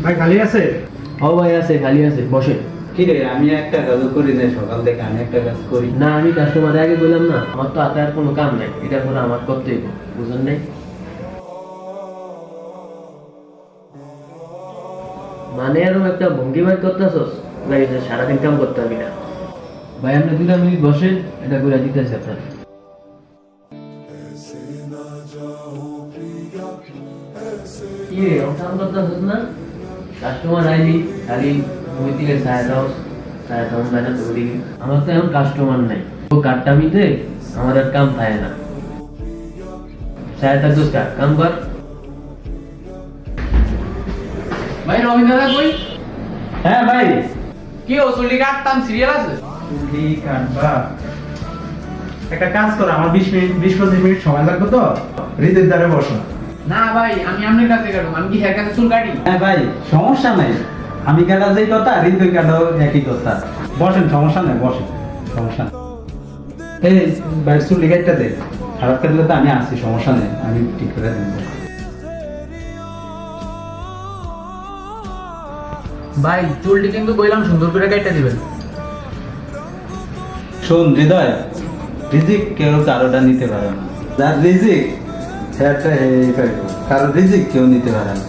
ভাই খালি আছে? ও ভাই আছে, খালি আছে, বসে। কি রে, আমি একটা কাজ করি না সকাল থেকে, আমি একটা কাজ করি না, আমি কাস্টমার আগে বললাম না, আমার তো হাতে আর কোনো কাম নাই, এটা করে আমার করতেই হবে, বুঝলেন নাই? মানে এরকম একটা ভঙ্গি বাইর করতেছস, লাগে সারাদিন কাম করতে হবে না। ভাই আপনি 2 মিনিট বসেন, এটা করে দিতেছি আপনার। কি রে, কাম করতেছস না? কাস্টমার আইলি খালি বই দিলে ছায়া দাও বাইনা তো বলি। আমার তো এখন কাস্টমার নাই, ও কাটটা মিতে আমার আর কাম থাকে না। ছায়া থাকতোস কাম কর। ভাই রবীন্দ্র দাদা কই? হ্যাঁ ভাই, কি ও চুলি কাটতাম, সিরিয়াল আছে? চুলি কাটবা? একটা কাজ করো, আমার 20-25 মিনিট সময় লাগবে তো, হৃদের দ্বারে বসো। না ভাই, আমি আপনার কাছে কাটবো, আমি কি হেয়ার কাছে চুল কাটি? হ্যাঁ ভাই, সমস্যা নাই। আমি কাটা যেই কথা, হৃদয় কাটাও একই কথা। বসেন, সমস্যা নাই, বসেন, সমস্যা নেই। এই ভাই চুল কাটটা দে, খারাপ কাটলে তো আমি আসি, সমস্যা নেই, আমি ঠিক করে দেবো। ভাই চুলটি কিন্তু কইলাম সুন্দর করে কাটতে দিবেন। শোন হৃদয়, রিজিক কেউ কারোটা নিতে পারে না। যার রিজিক হেয়ারটা কারো রিজিক কেউ নিতে পারে না।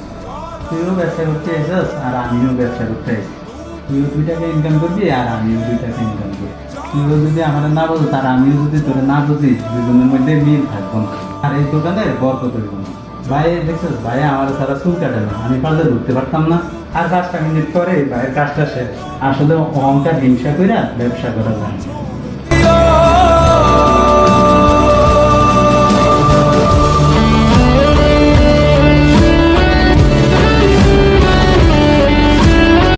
তুইও ব্যবসা করতে এসেছ আর আমিও ব্যবসা করতে এসেছি। তুইও 2 টাকা ইনকাম করবি আর আমিও 2 টাকা ইনকাম করবি। তুইও যদি আমার না বোঝো আর আমিও যদি তোরা না বুঝি, দুজনের মধ্যে মিল থাকবো না। আর এই দোকানে বরকত হইব না। ভাই দেখছিস, ভাই আমার সারা চুল কাটে না, আমি পারলে ধরতে পারতাম না। আর 5টা মিনিট পরে ভাইয়ের কাজটা শেষ। আসলে অহংকার হিংসা করে ব্যবসা করা যায় না।